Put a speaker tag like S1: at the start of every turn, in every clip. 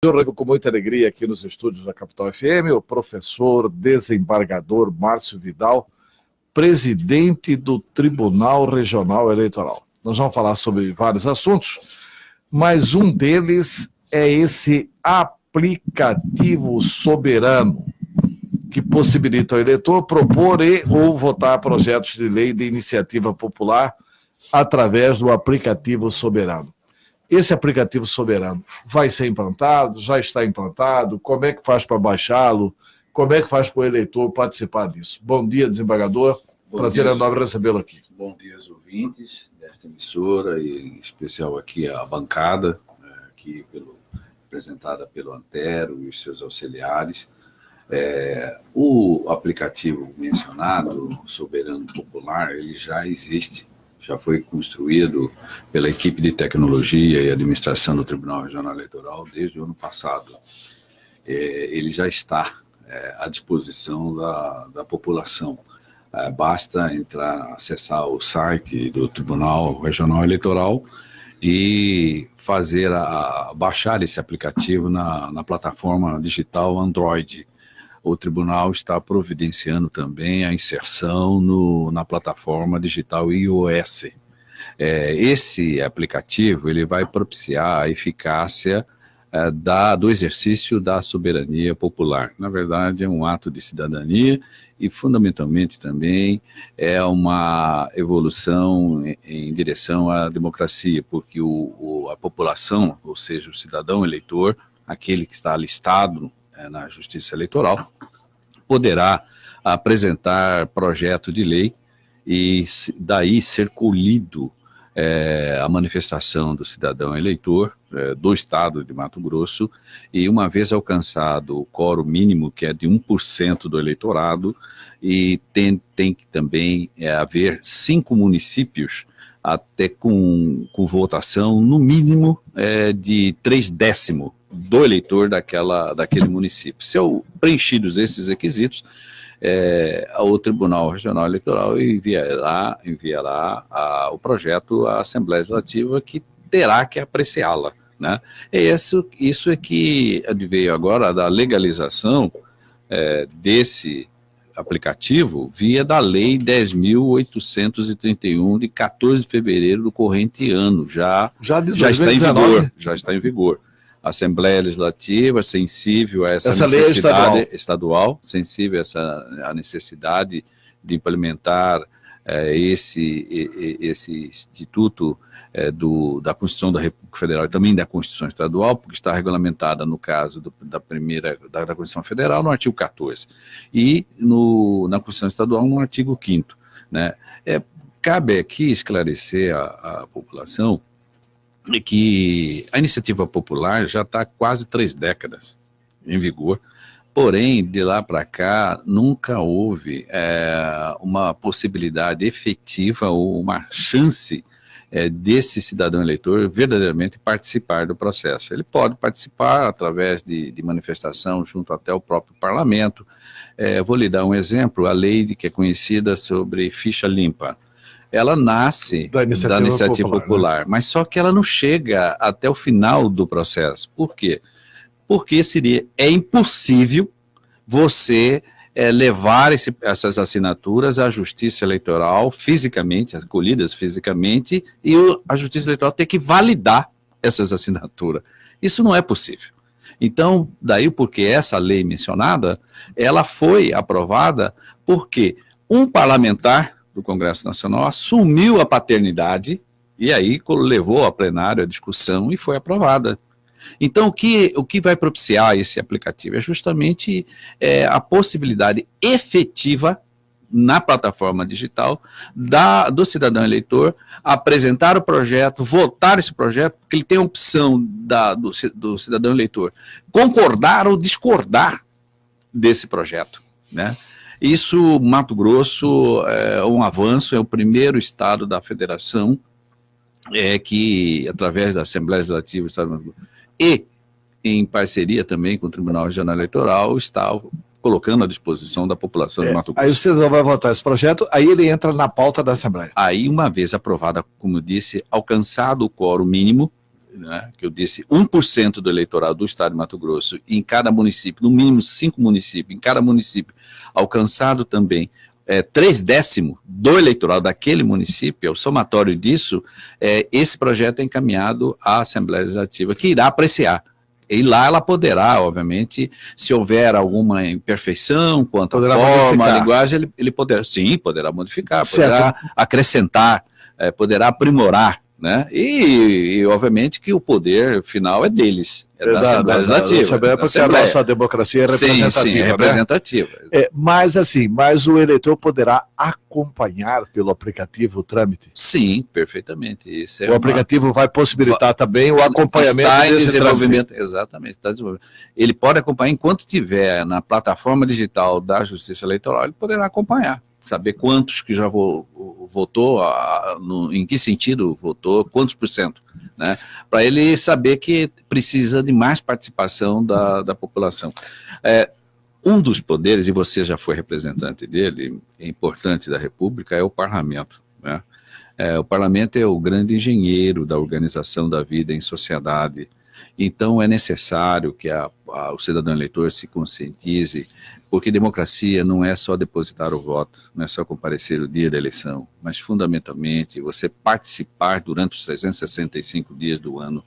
S1: Eu recebo com muita alegria aqui nos estúdios da Capital FM o professor desembargador Márcio Vidal, presidente do Tribunal Regional Eleitoral. Nós vamos falar sobre vários assuntos, mas um deles é esse aplicativo soberano que possibilita ao eleitor propor e ou votar projetos de lei de iniciativa popular através do aplicativo soberano. Esse aplicativo soberano vai ser implantado, já está implantado, como é que faz para baixá-lo, como é que faz para o eleitor participar disso? Bom dia, desembargador, prazer enorme recebê-lo aqui.
S2: Bom dia aos ouvintes desta emissora, e em especial aqui a bancada, aqui representada pelo Antero e os seus auxiliares. O aplicativo mencionado, Soberano Popular, ele já existe. Já foi construído pela equipe de tecnologia e administração do Tribunal Regional Eleitoral desde o ano passado. Ele já está à disposição da população. Basta acessar o site do Tribunal Regional Eleitoral e baixar esse aplicativo na plataforma digital Android. O tribunal está providenciando também a inserção na plataforma digital iOS. Esse aplicativo ele vai propiciar a eficácia do exercício da soberania popular. Na verdade, é um ato de cidadania e, fundamentalmente, também é uma evolução em direção à democracia, porque a população, ou seja, o cidadão eleitor, aquele que está listado na Justiça Eleitoral, poderá apresentar projeto de lei e daí ser colhido a manifestação do cidadão eleitor do Estado de Mato Grosso, e uma vez alcançado o quórum mínimo, que é de 1% do eleitorado, e tem que também haver 5 municípios até com votação no mínimo de 3/10 do eleitor daquele município. Se preenchidos esses requisitos, o Tribunal Regional Eleitoral enviará o projeto à Assembleia Legislativa, que terá que apreciá-la, né? Isso é que adveio agora da legalização desse aplicativo via da Lei 10.831 de 14 de fevereiro do corrente ano. Já está em vigor. A Assembleia Legislativa, sensível a essa necessidade estadual, sensível a essa necessidade de implementar esse instituto da Constituição da República Federal e também da Constituição Estadual, porque está regulamentada no caso da Constituição Federal no artigo 14 e na Constituição Estadual no artigo 5º, né? Cabe aqui esclarecer a população que a iniciativa popular já está há quase 3 décadas em vigor, porém, de lá para cá, nunca houve uma possibilidade efetiva ou uma chance desse cidadão eleitor verdadeiramente participar do processo. Ele pode participar através de manifestação junto até o próprio parlamento. Vou lhe dar um exemplo, a lei que é conhecida sobre ficha limpa. Ela nasce da iniciativa popular, né? Mas só que ela não chega até o final do processo. Por quê? Porque é impossível você levar essas assinaturas à Justiça Eleitoral fisicamente, acolhidas fisicamente, e a Justiça Eleitoral tem que validar essas assinaturas. Isso não é possível. Então, daí porque essa lei mencionada, ela foi aprovada porque um parlamentar do Congresso Nacional assumiu a paternidade e aí levou a plenário a discussão e foi aprovada. Então, o que vai propiciar esse aplicativo é justamente a possibilidade efetiva na plataforma digital do cidadão eleitor apresentar o projeto, votar esse projeto, porque ele tem a opção do cidadão eleitor concordar ou discordar desse projeto, né? Isso, Mato Grosso, é um avanço, é o primeiro estado da federação que, através da Assembleia Legislativa do Estado do Mato Grosso, e em parceria também com o Tribunal Regional Eleitoral, está colocando à disposição da população de Mato Grosso.
S1: Aí o cidadão vai votar esse projeto, aí ele entra na pauta da Assembleia.
S2: Aí, uma vez aprovada, como eu disse, alcançado o quórum mínimo, né, que eu disse, 1% do eleitorado do estado de Mato Grosso, em cada município, no mínimo 5 municípios, em cada município, alcançado também 3/10 do eleitorado daquele município, é o somatório disso, esse projeto é encaminhado à Assembleia Legislativa, que irá apreciar. E lá ela poderá, obviamente, se houver alguma imperfeição quanto à forma, a linguagem, ele poderá, sim, poderá modificar, poderá acrescentar, poderá aprimorar, né? E, obviamente, que o poder final é deles, da Assembleia Legislativa.
S1: Porque a nossa democracia é representativa.
S2: Sim, é representativa.
S1: Né? Mas o eleitor poderá acompanhar pelo aplicativo o trâmite?
S2: Sim, perfeitamente. Isso
S1: o aplicativo vai possibilitar também o acompanhamento
S2: desse desenvolvimento. Exatamente, está desenvolvendo. Ele pode acompanhar enquanto estiver na plataforma digital da Justiça Eleitoral, ele poderá acompanhar. Saber quantos que já votou, em que sentido votou, quantos %, né? Para ele saber que precisa de mais participação da população. Um dos poderes, e você já foi representante dele, importante da República, é o parlamento, né? O parlamento é o grande engenheiro da organização da vida em sociedade. Então é necessário que o cidadão eleitor se conscientize, porque democracia não é só depositar o voto, não é só comparecer o dia da eleição, mas fundamentalmente você participar durante os 365 dias do ano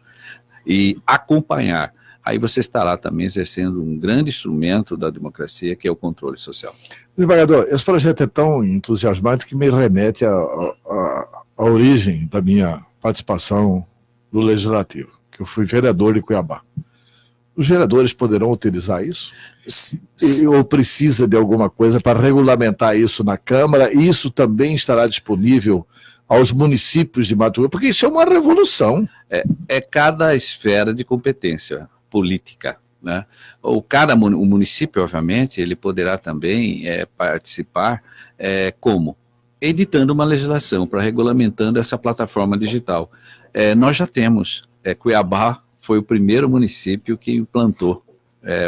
S2: e acompanhar. Aí você estará também exercendo um grande instrumento da democracia, que é o controle social.
S1: Desembargador, esse projeto é tão entusiasmante que me remete à origem da minha participação no Legislativo, que eu fui vereador de Cuiabá. Os vereadores poderão utilizar isso? Ou precisa de alguma coisa para regulamentar isso na Câmara? E isso também estará disponível aos municípios de Mato Grosso? Porque isso é uma revolução.
S2: É cada esfera de competência política, né? O município, obviamente, ele poderá também participar como? Editando uma legislação para regulamentando essa plataforma digital. Nós já temos, Cuiabá foi o primeiro município que implantou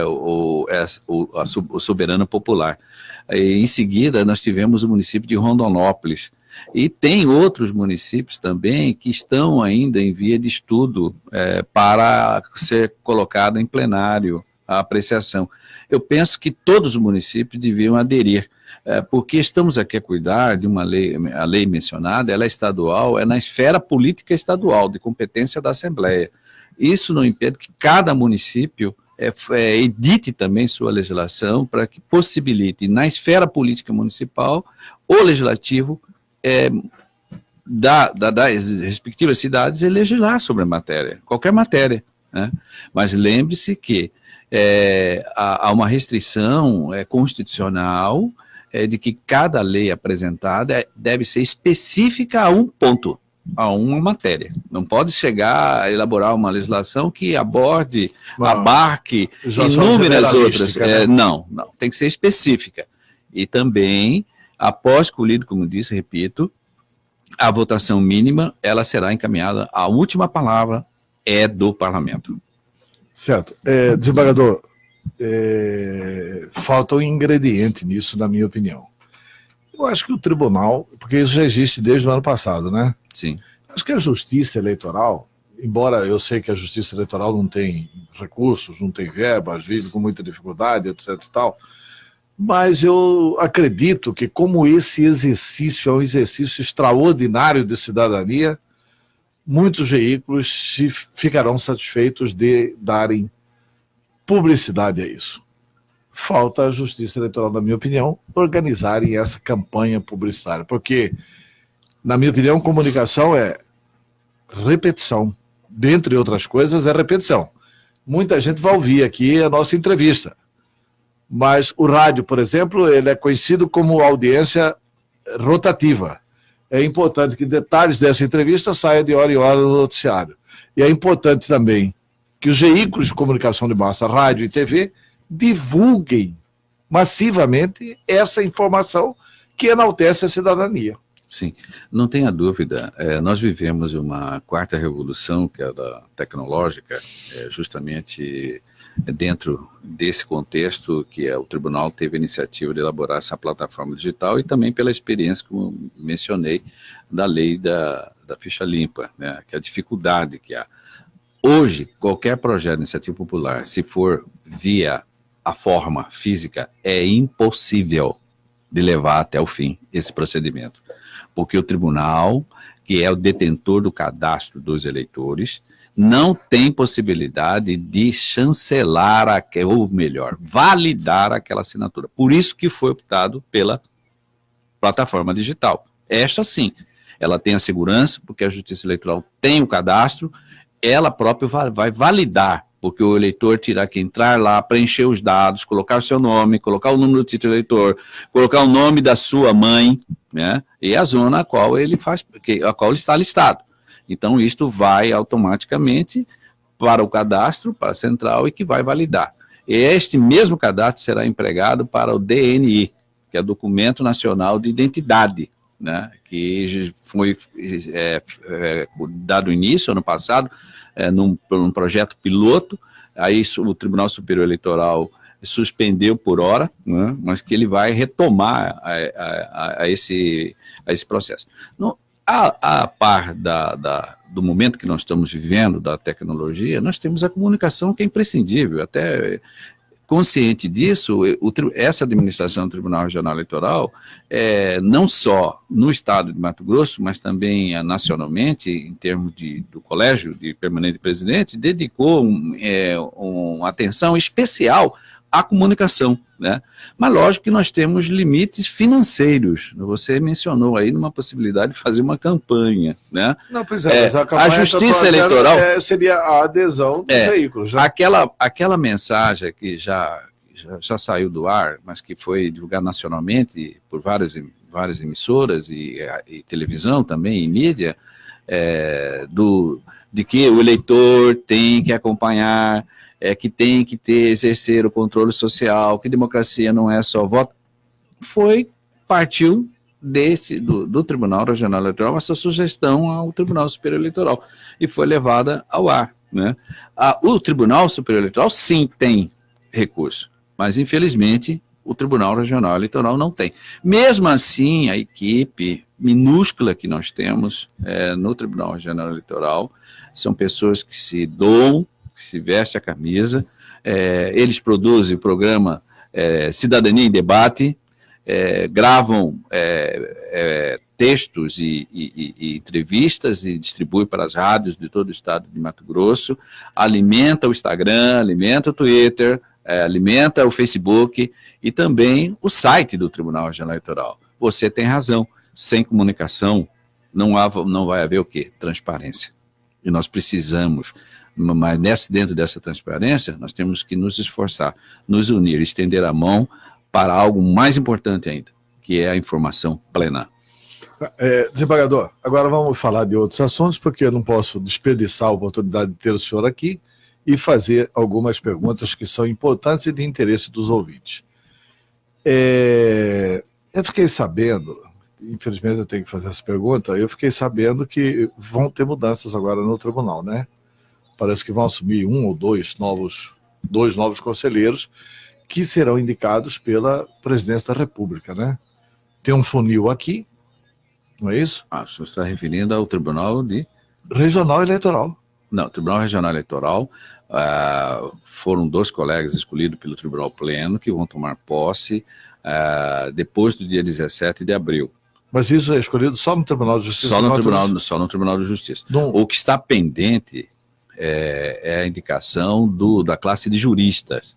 S2: o Soberano Popular. Em seguida, nós tivemos o município de Rondonópolis. E tem outros municípios também que estão ainda em via de estudo para ser colocado em plenário a apreciação. Eu penso que todos os municípios deviam aderir, porque estamos aqui a cuidar de uma lei, a lei mencionada, ela é estadual, é na esfera política estadual, de competência da Assembleia. Isso não impede que cada município edite também sua legislação para que possibilite, na esfera política municipal, o legislativo das respectivas cidades legislar sobre a matéria, qualquer matéria, né? Mas lembre-se que há uma restrição constitucional de que cada lei apresentada deve ser específica a um ponto, a uma matéria. Não pode chegar a elaborar uma legislação que abarque inúmeras outras. Né? Não, tem que ser específica. E também, após colhido, como disse, repito, a votação mínima, ela será encaminhada, a última palavra é do parlamento.
S1: Certo. Desembargador, falta um ingrediente nisso, na minha opinião. Eu acho que o tribunal, porque isso já existe desde o ano passado, né?
S2: Sim.
S1: Acho que a justiça eleitoral, embora eu sei que a justiça eleitoral não tem recursos, não tem verbas, vive com muita dificuldade, etc e tal, mas eu acredito que como esse exercício é um exercício extraordinário de cidadania, muitos veículos ficarão satisfeitos de darem publicidade a isso. Falta a Justiça Eleitoral, na minha opinião, organizarem essa campanha publicitária, porque, na minha opinião, comunicação é repetição. Dentre outras coisas, é repetição. Muita gente vai ouvir aqui a nossa entrevista, mas o rádio, por exemplo, ele é conhecido como audiência rotativa. É importante que detalhes dessa entrevista saiam de hora em hora no noticiário. E é importante também que os veículos de comunicação de massa, rádio e TV, divulguem massivamente essa informação que enaltece a cidadania.
S2: Sim, não tenha dúvida. Nós vivemos uma quarta revolução, que é a da tecnológica, justamente dentro desse contexto que o tribunal teve a iniciativa de elaborar essa plataforma digital e também pela experiência, como mencionei, da lei da ficha limpa, né, que é a dificuldade que há. Hoje, qualquer projeto de iniciativa popular, se for via a forma física, é impossível de levar até o fim esse procedimento. Porque o tribunal, que é o detentor do cadastro dos eleitores, não tem possibilidade de chancelar, ou melhor, validar aquela assinatura. Por isso que foi optado pela plataforma digital. Esta sim, ela tem a segurança, porque a Justiça Eleitoral tem o cadastro, ela própria vai validar, porque o eleitor terá que entrar lá, preencher os dados, colocar o seu nome, colocar o número do título eleitor, colocar o nome da sua mãe, né, e a zona a qual ele está listado. Então, isto vai automaticamente para o cadastro, para a central, e que vai validar. Este mesmo cadastro será empregado para o DNI, que é o Documento Nacional de Identidade, né, que foi dado início ano passado, num projeto piloto. Aí o Tribunal Superior Eleitoral suspendeu por hora, né, mas que ele vai retomar a esse processo. A par do momento que nós estamos vivendo, da tecnologia, nós temos a comunicação, que é imprescindível. Até consciente disso, essa administração do Tribunal Regional Eleitoral, não só no estado de Mato Grosso, mas também nacionalmente, em termos do Colégio de Permanente Presidente, dedicou uma atenção especial à comunicação, né? Mas lógico que nós temos limites financeiros. Você mencionou aí numa possibilidade de fazer uma campanha, né?
S1: Não, pois é, mas
S2: a Justiça Eleitoral
S1: seria a adesão dos veículos. Né?
S2: Aquela mensagem que já saiu do ar, mas que foi divulgada nacionalmente por várias emissoras e televisão também, e mídia, de que o eleitor tem que acompanhar, que tem que exercer o controle social, que democracia não é só voto, partiu do Tribunal Regional Eleitoral essa sugestão ao Tribunal Superior Eleitoral e foi levada ao ar, né? O Tribunal Superior Eleitoral sim tem recurso, mas infelizmente o Tribunal Regional Eleitoral não tem. Mesmo assim, a equipe minúscula que nós temos no Tribunal Regional Eleitoral são pessoas que se doam, que se veste a camisa, eles produzem o programa Cidadania em Debate, gravam textos e entrevistas e distribuem para as rádios de todo o estado de Mato Grosso, alimenta o Instagram, alimenta o Twitter, alimenta o Facebook e também o site do Tribunal Regional Eleitoral. Você tem razão, sem comunicação não vai haver o quê? Transparência. E nós precisamos, mas dentro dessa transparência, nós temos que nos esforçar, nos unir, estender a mão para algo mais importante ainda, que é a informação plena.
S1: Desembargador, agora vamos falar de outros assuntos, porque eu não posso desperdiçar a oportunidade de ter o senhor aqui e fazer algumas perguntas que são importantes e de interesse dos ouvintes. Eu fiquei sabendo, infelizmente eu tenho que fazer essa pergunta, eu fiquei sabendo que vão ter mudanças agora no tribunal, né? Parece que vão assumir um ou dois novos conselheiros que serão indicados pela presidência da República, né? Tem um funil aqui, não é isso?
S2: O senhor está referindo ao Tribunal
S1: Regional Eleitoral.
S2: Não, o Tribunal Regional Eleitoral foram 2 colegas escolhidos pelo Tribunal Pleno que vão tomar posse depois do dia 17 de abril.
S1: Mas isso é escolhido só no Tribunal de Justiça?
S2: Só no Tribunal de Justiça. O que está pendente é a indicação da classe de juristas,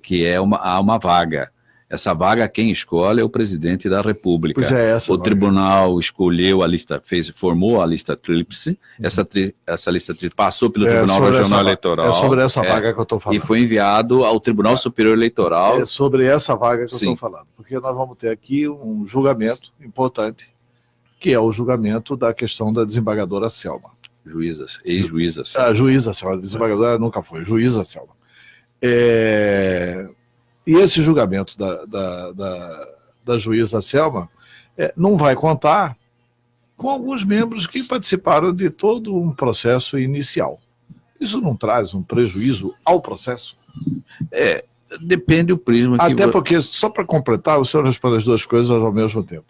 S2: que há uma vaga. Essa vaga, quem escolhe é o presidente da República.
S1: Pois é, essa
S2: o tribunal escolheu a lista, formou a lista tríplice, essa lista tríplice passou pelo Tribunal Regional Eleitoral.
S1: É sobre essa vaga que eu estou falando.
S2: E foi enviado ao Tribunal Superior Eleitoral.
S1: É sobre essa vaga que eu estou falando. Porque nós vamos ter aqui um julgamento importante, que é o julgamento da questão da desembargadora Selma.
S2: Ex-juíza Selma.
S1: A juíza Selma, a desembargadora nunca foi, juíza Selma. E esse julgamento da juíza Selma não vai contar com alguns membros que participaram de todo um processo inicial. Isso não traz um prejuízo ao processo?
S2: Depende do prisma.
S1: Até porque, só para completar, o senhor responde as 2 coisas ao mesmo tempo.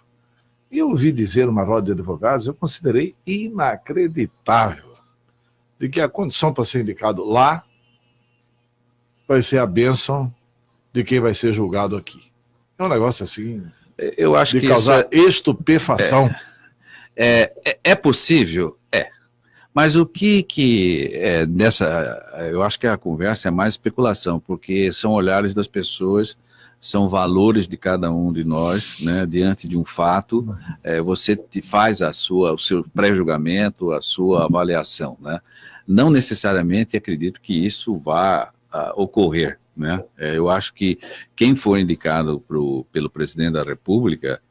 S1: Eu ouvi dizer numa roda de advogados, eu considerei inacreditável. de que a condição para ser indicado lá vai ser a bênção de quem vai ser julgado aqui. É um negócio assim,
S2: eu acho
S1: de causar estupefação.
S2: É possível? Mas o que eu acho que a conversa é mais especulação, porque são olhares das pessoas, são valores de cada um de nós, né, diante de um fato, você faz o seu pré-julgamento, a sua avaliação, né? Não necessariamente acredito que isso vá ocorrer, né? Eu acho que quem for indicado pelo presidente da República,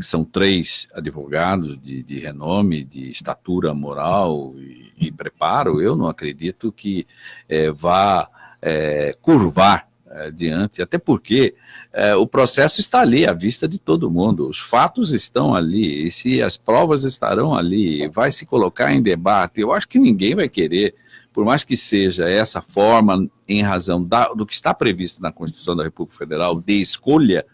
S2: são 3 advogados de renome, de estatura moral e preparo, eu não acredito que vá curvar diante, até porque o processo está ali à vista de todo mundo, os fatos estão ali, e se as provas estarão ali, vai se colocar em debate, eu acho que ninguém vai querer, por mais que seja essa forma, em razão do que está previsto na Constituição da República Federal, de escolha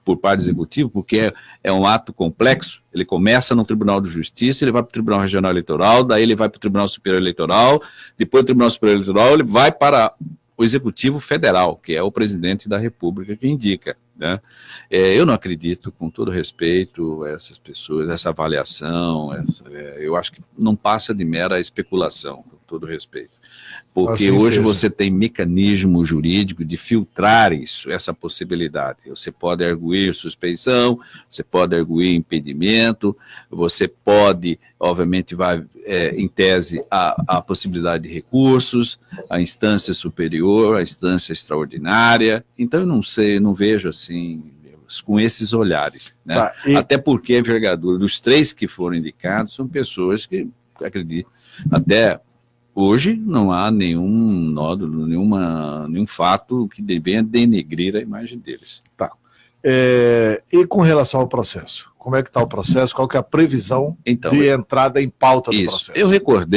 S2: por parte do Executivo, porque é um ato complexo, ele começa no Tribunal de Justiça, ele vai para o Tribunal Regional Eleitoral, daí ele vai para o Tribunal Superior Eleitoral, depois do Tribunal Superior Eleitoral ele vai para o Executivo Federal, que é o presidente da República que indica, né? Eu não acredito, com todo respeito, essas pessoas, essa avaliação, eu acho que não passa de mera especulação, com todo respeito. Porque assim hoje você tem mecanismo jurídico de filtrar isso, essa possibilidade. Você pode arguir suspeição, você pode arguir impedimento, você pode, obviamente, vai em tese a possibilidade de recursos, a instância superior, a instância extraordinária. Então eu não sei, não vejo assim com esses olhares, né? Tá, até porque a envergadura dos 3 que foram indicados são pessoas que, acredito, até hoje não há nenhum nódulo, nenhum fato que venha denegrir a imagem deles.
S1: Tá. E com relação ao processo? Como é que está o processo? Qual que é a previsão de entrada em pauta do processo?
S2: Eu recordo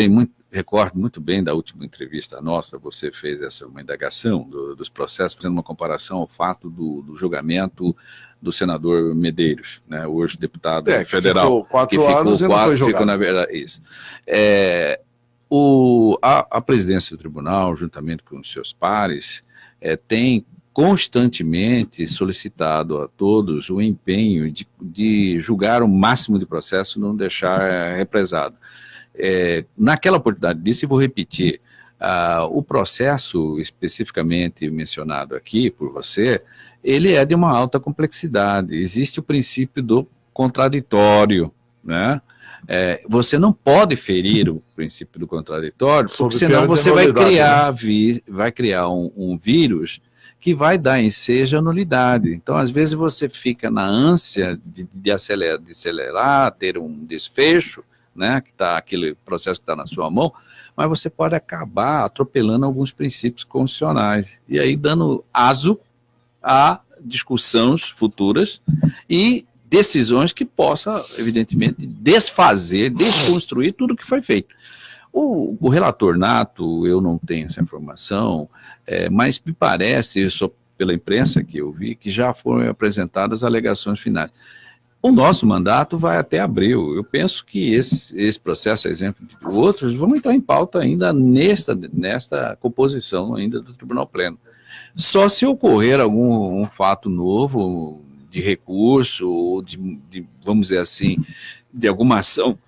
S2: muito bem da última entrevista nossa, você fez uma indagação dos processos, fazendo uma comparação ao fato do julgamento do senador Medeiros, né, hoje deputado federal.
S1: Que ficou 4 anos e não foi julgado.
S2: Ficou, na verdade, isso. A presidência do tribunal, juntamente com os seus pares, tem constantemente solicitado a todos o empenho de julgar o máximo de processo, não deixar represado. Naquela oportunidade disso, e vou repetir, o processo especificamente mencionado aqui por você, ele é de uma alta complexidade, existe o princípio do contraditório, né? Você não pode ferir o princípio do contraditório, porque senão você vai criar um vírus que vai dar ensejo à nulidade. Então, às vezes, você fica na ânsia de acelerar, ter um desfecho, né, que tá, aquele processo que está na sua mão, mas você pode acabar atropelando alguns princípios constitucionais, e aí dando aso a discussões futuras e decisões que possa, evidentemente, desconstruir tudo que foi feito. O relator nato, eu não tenho essa informação, mas me parece, só pela imprensa que eu vi, que já foram apresentadas alegações finais. O nosso mandato vai até abril. Eu penso que esse processo, exemplo de outros, vão entrar em pauta ainda nesta composição ainda do Tribunal Pleno. Só se ocorrer algum fato novo de recurso, ou vamos dizer assim, de alguma ação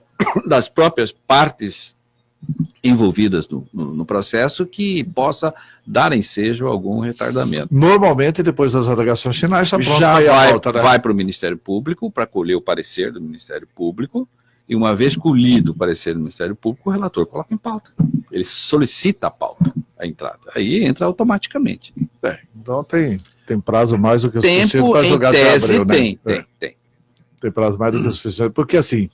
S2: das próprias partes envolvidas no processo que possa dar ensejo a algum retardamento.
S1: Normalmente, depois das alegações finais,
S2: já vai para o Ministério Público para colher o parecer do Ministério Público, e uma vez colhido o parecer do Ministério Público, o relator coloca em pauta. Ele solicita a pauta, a entrada. Aí entra automaticamente.
S1: Então tem prazo mais do que o suficiente para jogar até abril, né? Tem prazo mais do que o suficiente, porque assim,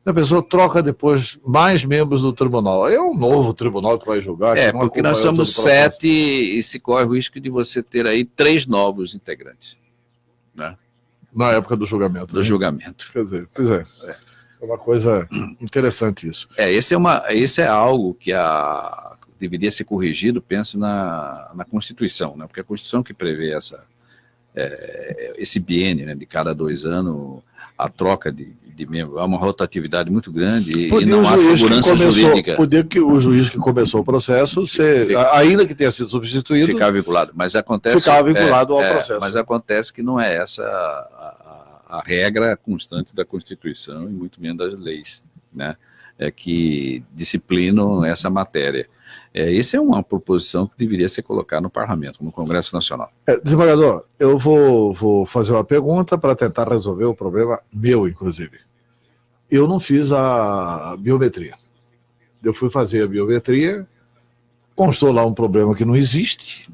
S1: a pessoa troca depois mais membros do tribunal. É um novo tribunal que vai julgar.
S2: Porque nós somos 7 e se corre o risco de você ter aí 3 novos integrantes, né?
S1: Na época do julgamento.
S2: Julgamento.
S1: Quer dizer, pois é uma coisa interessante isso.
S2: Esse é algo que deveria ser corrigido, penso, na Constituição, né? Porque a Constituição que prevê esse biênio, né, de cada 2 anos, a troca de membros, há uma rotatividade muito grande e não há segurança jurídica.
S1: Podia que o juiz que começou o processo, ainda que tenha sido substituído,
S2: ficar vinculado, mas acontece...
S1: Ficar vinculado ao processo.
S2: Mas acontece que não é essa a regra constante da Constituição e muito menos das leis, né, que disciplinam essa matéria. Essa é uma proposição que deveria ser colocada no Parlamento, no Congresso Nacional.
S1: Desembargador, eu vou fazer uma pergunta para tentar resolver o problema meu, inclusive. Eu não fiz a biometria. Eu fui fazer a biometria, constou lá um problema que não existe,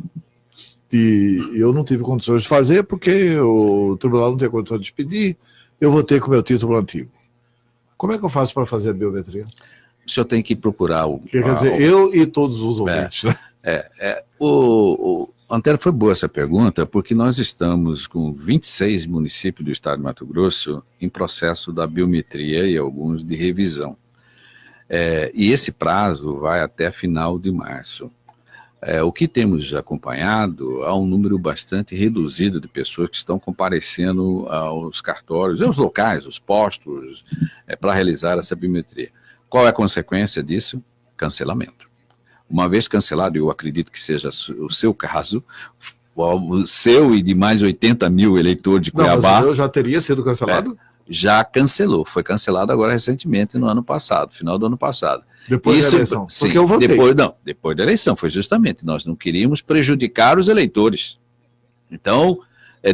S1: e eu não tive condições de fazer porque o tribunal não tem condições de pedir, eu votei com o meu título antigo. Como é que eu faço para fazer a biometria?
S2: O senhor tem que procurar
S1: quer dizer, eu e todos os ouvintes.
S2: Antero, foi boa essa pergunta, porque nós estamos com 26 municípios do estado de Mato Grosso em processo da biometria e alguns de revisão. E esse prazo vai até final de março. O que temos acompanhado, há um número bastante reduzido de pessoas que estão comparecendo aos cartórios, aos locais, os postos, para realizar essa biometria. Qual é a consequência disso? Cancelamento. Uma vez cancelado, eu acredito que seja o seu caso, o seu e de mais 80 mil eleitores de Cuiabá...
S1: Mas o meu já teria sido cancelado?
S2: Já cancelou, foi cancelado agora recentemente, no ano passado, final do ano passado.
S1: Depois da eleição?
S2: Sim, porque eu votei. Depois da eleição, foi justamente, nós não queríamos prejudicar os eleitores. Então,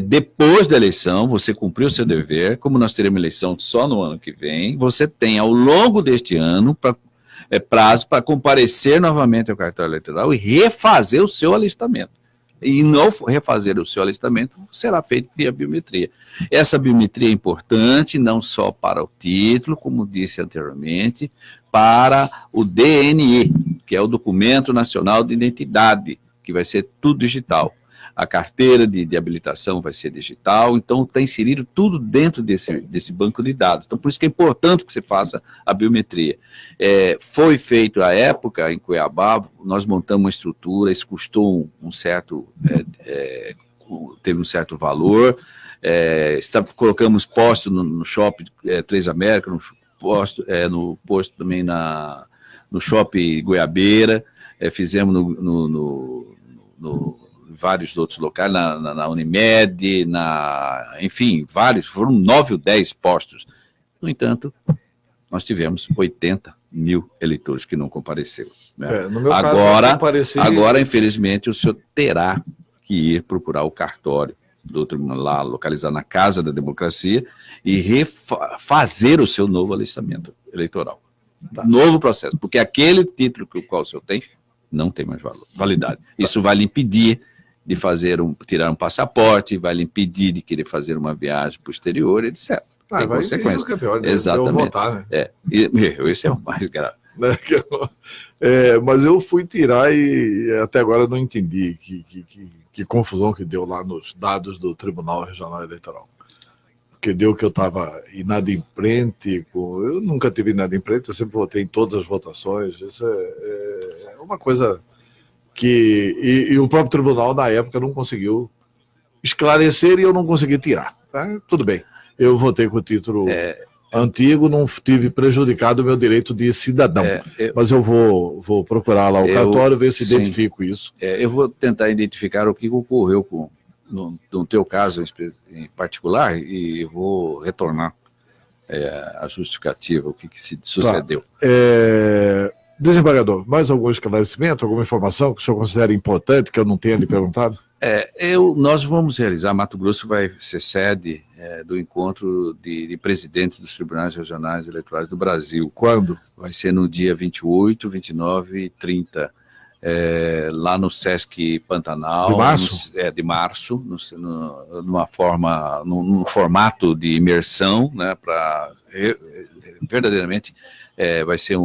S2: depois da eleição, você cumpriu o seu dever, como nós teremos eleição só no ano que vem, você tem ao longo deste ano prazo para comparecer novamente ao cartório eleitoral e refazer o seu alistamento. E não refazer o seu alistamento será feito via biometria. Essa biometria é importante não só para o título, como disse anteriormente, para o DNI, que é o Documento Nacional de Identidade, que vai ser tudo digital. A carteira de habilitação vai ser digital, então está inserido tudo dentro desse banco de dados. Então, por isso que é importante que você faça a biometria. Foi feito à época, em Cuiabá, nós montamos uma estrutura, isso custou teve um certo valor, colocamos postos no shopping Três Américas, no posto também no shopping Goiabeira, fizemos no vários outros locais, na Unimed, enfim, vários, foram 9 ou 10 postos. No entanto, nós tivemos 80 mil eleitores que não compareceram. Né?
S1: No meu caso,
S2: agora, infelizmente, o senhor terá que ir procurar o cartório do tribunal lá, localizar na Casa da Democracia e refazer o seu novo alistamento eleitoral. Tá. Novo processo, porque aquele título que o qual o senhor tem, não tem mais validade. Isso vai lhe impedir de tirar um passaporte, vai lhe impedir de querer fazer uma viagem posterior, etc. Tem consequência. Exatamente.
S1: Votar, né?
S2: Esse é o mais grave.
S1: Mas eu fui tirar e até agora não entendi que confusão que deu lá nos dados do Tribunal Regional Eleitoral. Porque deu que eu estava inadimplente, eu nunca tive inadimplente, eu sempre votei em todas as votações. Isso é uma coisa que o próprio tribunal na época não conseguiu esclarecer e eu não consegui tirar. Tá? Tudo bem, eu votei com o título antigo, não tive prejudicado o meu direito de cidadão, mas eu vou procurar lá o cartório, ver se identifico isso.
S2: Eu vou tentar identificar o que ocorreu no teu caso em particular e vou retornar a justificativa, o que se sucedeu.
S1: Desembargador, mais algum esclarecimento, alguma informação que o senhor considera importante, que eu não tenha lhe perguntado?
S2: Nós vamos realizar, Mato Grosso vai ser sede do encontro de presidentes dos tribunais regionais eleitorais do Brasil.
S1: Quando?
S2: Vai ser no dia 28, 29 e 30, lá no Sesc Pantanal.
S1: De março?
S2: De março, num formato de imersão, né, para verdadeiramente vai ser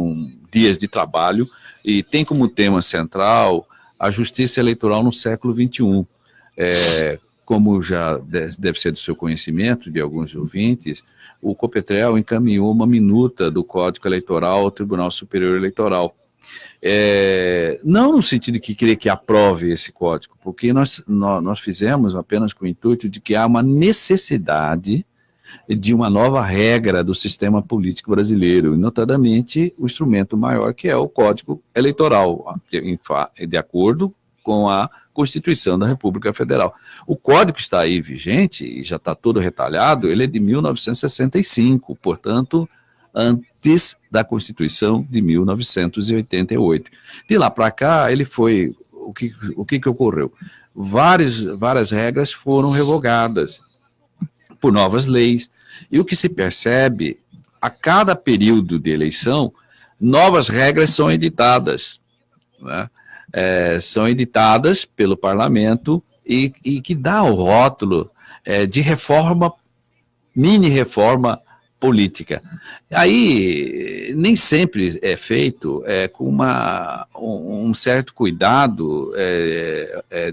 S2: dias de trabalho, e tem como tema central a justiça eleitoral no século XXI. Como já deve ser do seu conhecimento, de alguns ouvintes, o COPETREL encaminhou uma minuta do Código Eleitoral ao Tribunal Superior Eleitoral, Não no sentido de que querer que aprove esse código, porque nós fizemos apenas com o intuito de que há uma necessidade de uma nova regra do sistema político brasileiro, notadamente o instrumento maior que é o Código Eleitoral, de acordo com a Constituição da República Federal. O código está aí vigente e já está todo retalhado, ele é de 1965, portanto, antes da Constituição de 1988. De lá para cá, ele foi, o que ocorreu? Várias regras foram revogadas por novas leis, e o que se percebe, a cada período de eleição, novas regras são editadas, né? São editadas pelo parlamento e que dá o rótulo de reforma, mini-reforma política. Aí, nem sempre é feito com um certo cuidado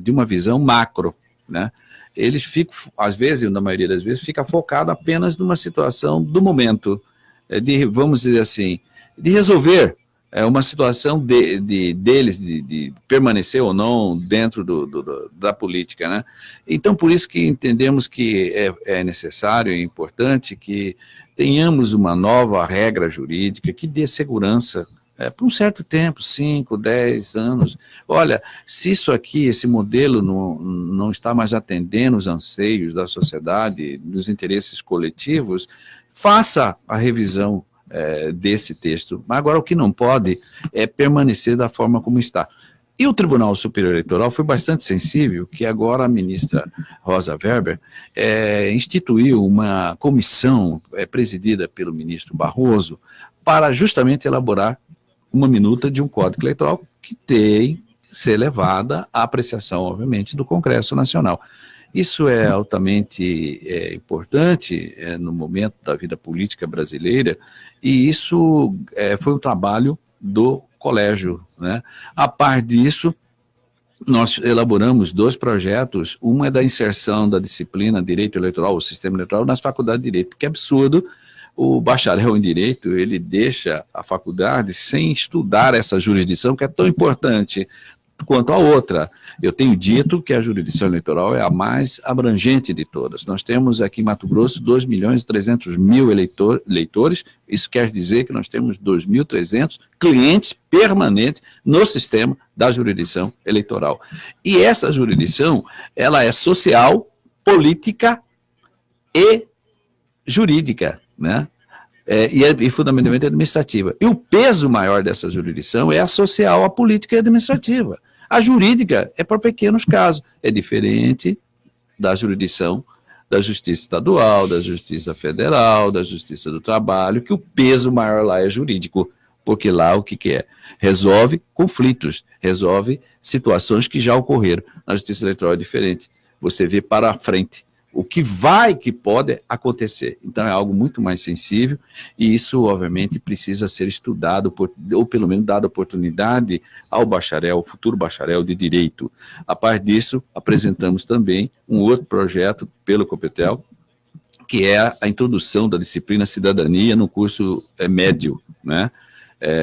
S2: de uma visão macro, né? Eles ficam, às vezes, na maioria das vezes, fica focado apenas numa situação do momento, vamos dizer assim, de resolver uma situação deles, de permanecer ou não dentro da política, né? Então, por isso que entendemos que é necessário e importante que tenhamos uma nova regra jurídica que dê segurança por um certo tempo, 5, 10 anos. Olha, se isso aqui, esse modelo não está mais atendendo os anseios da sociedade, dos interesses coletivos, faça a revisão desse texto. Mas agora o que não pode é permanecer da forma como está. E o Tribunal Superior Eleitoral foi bastante sensível, que agora a ministra Rosa Weber instituiu uma comissão presidida pelo ministro Barroso para justamente elaborar uma minuta de um código eleitoral que tem que ser levada à apreciação, obviamente, do Congresso Nacional. Isso é altamente importante no momento da vida política brasileira, e isso foi um trabalho do colégio, né? A par disso, nós elaboramos 2 projetos, uma é da inserção da disciplina Direito Eleitoral, o Sistema Eleitoral, nas faculdades de Direito, porque é absurdo o bacharel em Direito, ele deixa a faculdade sem estudar essa jurisdição, que é tão importante quanto a outra. Eu tenho dito que a jurisdição eleitoral é a mais abrangente de todas. Nós temos aqui em Mato Grosso 2.300.000 eleitores, isso quer dizer que nós temos 2.300 clientes permanentes no sistema da jurisdição eleitoral. E essa jurisdição, ela é social, política e jurídica, né? E fundamentalmente administrativa. E o peso maior dessa jurisdição é a social, a política e a administrativa. A jurídica é para pequenos casos, é diferente da jurisdição da Justiça Estadual, da Justiça Federal, da Justiça do Trabalho, que o peso maior lá é jurídico, porque lá o que é? Resolve conflitos, resolve situações que já ocorreram. Na Justiça Eleitoral é diferente, você vê para a frente o que pode acontecer. Então é algo muito mais sensível e isso, obviamente, precisa ser estudado, ou pelo menos dada oportunidade ao futuro bacharel de Direito. A par disso, apresentamos também um outro projeto pelo Copetel, que é a introdução da disciplina Cidadania no curso médio, né?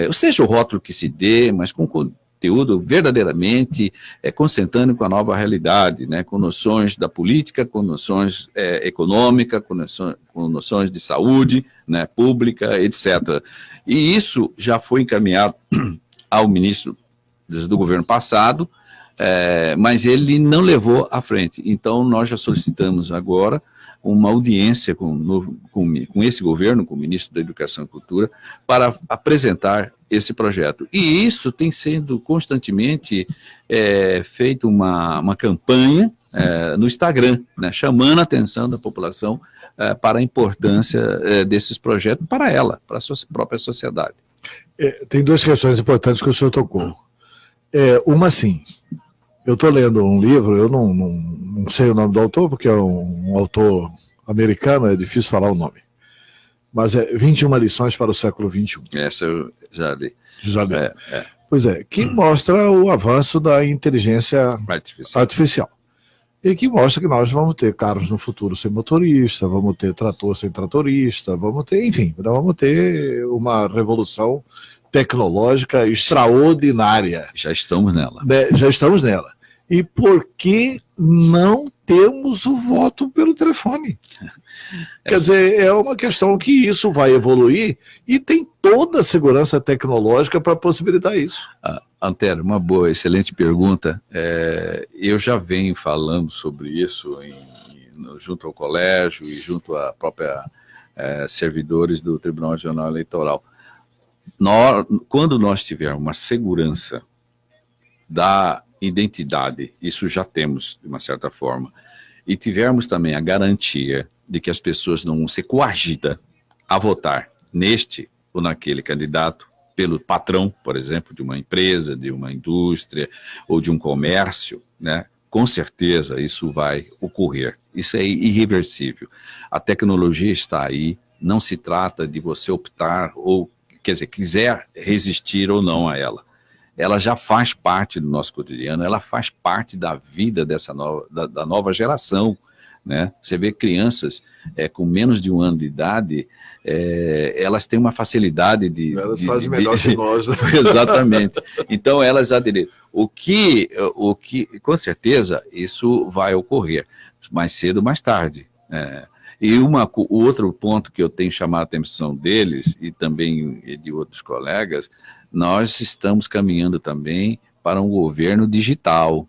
S2: Ou seja, o rótulo que se dê, mas com conteúdo verdadeiramente concentrando com a nova realidade, né, com noções da política, com noções econômicas, com noções de saúde, né, pública, etc. E isso já foi encaminhado ao ministro do governo passado, mas ele não levou à frente. Então, nós já solicitamos agora uma audiência com esse governo, com o ministro da Educação e Cultura, para apresentar esse projeto. E isso tem sido constantemente feito uma campanha no Instagram, né, chamando a atenção da população para a importância desses projetos para ela, para a sua própria sociedade.
S1: Tem 2 questões importantes que o senhor tocou. Uma, sim, eu estou lendo um livro, eu não sei o nome do autor, porque é um autor americano, é difícil falar o nome. Mas 21 lições para o século XXI.
S2: Essa eu já li.
S1: Já li. Pois é, que mostra o avanço da inteligência artificial. E que mostra que nós vamos ter carros no futuro sem motorista, vamos ter trator sem tratorista, vamos ter, enfim, nós vamos ter uma revolução tecnológica extraordinária.
S2: Já estamos nela.
S1: Já estamos nela. E por que não temos o voto pelo telefone? Quer dizer, é uma questão que isso vai evoluir e tem toda a segurança tecnológica para possibilitar isso.
S2: Antero, uma boa, excelente pergunta. Eu já venho falando sobre isso junto ao colégio e junto à própria servidores do Tribunal Regional Eleitoral. Quando nós tivermos uma segurança da identidade, isso já temos de uma certa forma, e tivermos também a garantia de que as pessoas não vão ser coagidas a votar neste ou naquele candidato pelo patrão, por exemplo, de uma empresa, de uma indústria ou de um comércio, né? Com certeza isso vai ocorrer. Isso é irreversível. A tecnologia está aí, não se trata de você optar ou, quer dizer, quiser resistir ou não a ela. Ela já faz parte do nosso cotidiano, ela faz parte da vida da nova geração, né? Você vê crianças com menos de 1 ano de idade, elas têm uma facilidade de...
S1: Elas fazem melhor que nós. Né?
S2: Exatamente. Então, elas aderiram. O que, com certeza, isso vai ocorrer, mais cedo ou mais tarde. E o outro ponto que eu tenho chamado a atenção deles, e também de outros colegas, nós estamos caminhando também para um governo digital.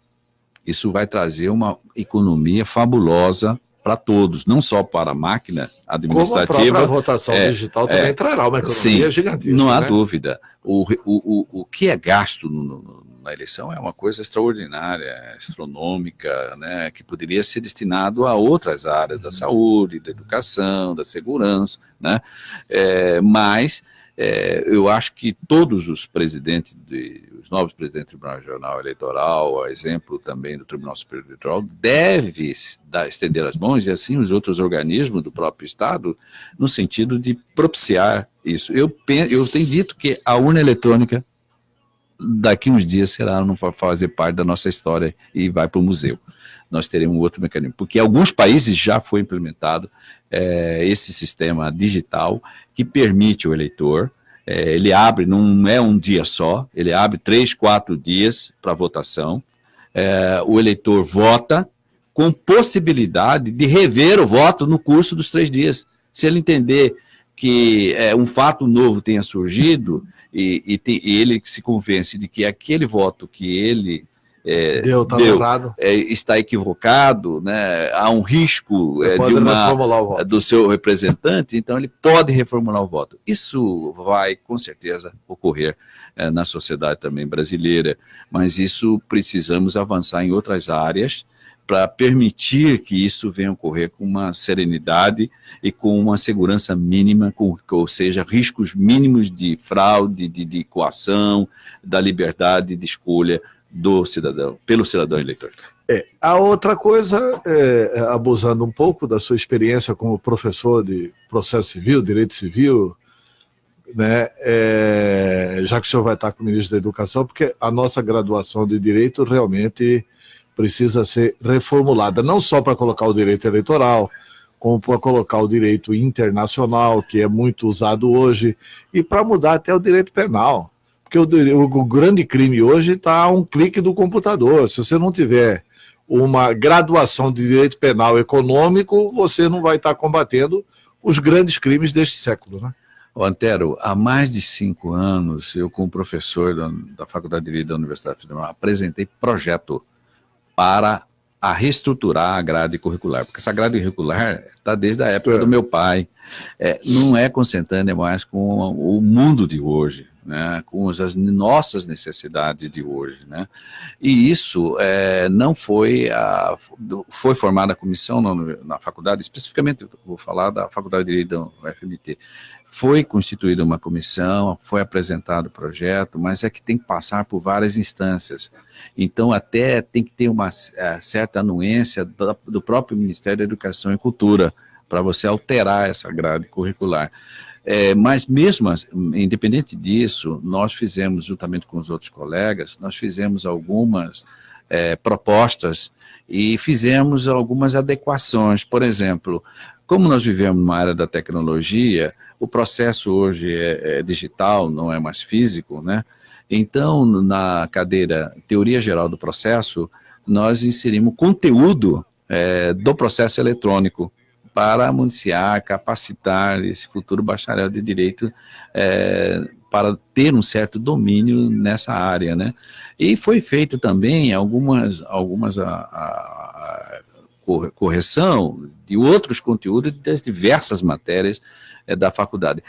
S2: Isso vai trazer uma economia fabulosa para todos, não só para a máquina administrativa.
S1: Como a própria votação digital também trará uma economia gigantesca.
S2: Não há dúvida. O que é gasto na eleição é uma coisa extraordinária, astronômica, né, que poderia ser destinado a outras áreas da saúde, da educação, da segurança, né? Mas eu acho que todos os presidentes, os novos presidentes do Tribunal Regional Eleitoral, a exemplo também do Tribunal Superior Eleitoral, devem estender as mãos, e assim os outros organismos do próprio Estado, no sentido de propiciar isso. Eu tenho dito que a urna eletrônica, daqui uns dias, não vai fazer parte da nossa história e vai para o museu. Nós teremos outro mecanismo, porque em alguns países já foi implementado esse sistema digital que permite o eleitor, ele abre, não é um dia só, ele abre 3, 4 dias para votação, o eleitor vota com possibilidade de rever o voto no curso dos 3 dias. Se ele entender que um fato novo tenha surgido e ele se convence de que aquele voto que ele está equivocado, né? Há um risco do seu representante, então ele pode reformular o voto. Isso vai, com certeza, ocorrer na sociedade também brasileira, mas isso precisamos avançar em outras áreas para permitir que isso venha ocorrer com uma serenidade e com uma segurança mínima, ou seja, riscos mínimos de fraude, de coação, da liberdade de escolha do cidadão, pelo cidadão eleitor.
S1: A outra coisa, abusando um pouco da sua experiência como professor de processo civil, direito civil, né, já que o senhor vai estar com o ministro da Educação, porque a nossa graduação de direito realmente precisa ser reformulada, não só para colocar o direito eleitoral, como para colocar o direito internacional, que é muito usado hoje, e para mudar até o direito penal. Porque o grande crime hoje está a um clique do computador. Se você não tiver uma graduação de direito penal econômico, você não vai estar combatendo os grandes crimes deste século, né?
S2: Antero, há mais de 5 anos, eu, como professor da Faculdade de Direito da Universidade Federal, apresentei projeto para reestruturar a grade curricular, porque essa grade curricular está desde a época do meu pai, não é consentânea mais com o mundo de hoje, né, com as nossas necessidades de hoje, né, e isso não foi, foi formada a comissão na faculdade, especificamente eu vou falar da Faculdade de Direito da UFMT, foi constituída uma comissão, foi apresentado o projeto, mas é que tem que passar por várias instâncias. Então, até tem que ter uma certa anuência do próprio Ministério da Educação e Cultura para você alterar essa grade curricular. Mas mesmo, independente disso, nós fizemos, juntamente com os outros colegas, nós fizemos algumas propostas e fizemos algumas adequações. Por exemplo, como nós vivemos numa área da tecnologia, o processo hoje é digital, não é mais físico, né? Então, na cadeira Teoria Geral do Processo, nós inserimos conteúdo do processo eletrônico para municiar, capacitar esse futuro bacharel de Direito para ter um certo domínio nessa área, né? E foi feito também algumas correção de outros conteúdos das diversas matérias da faculdade.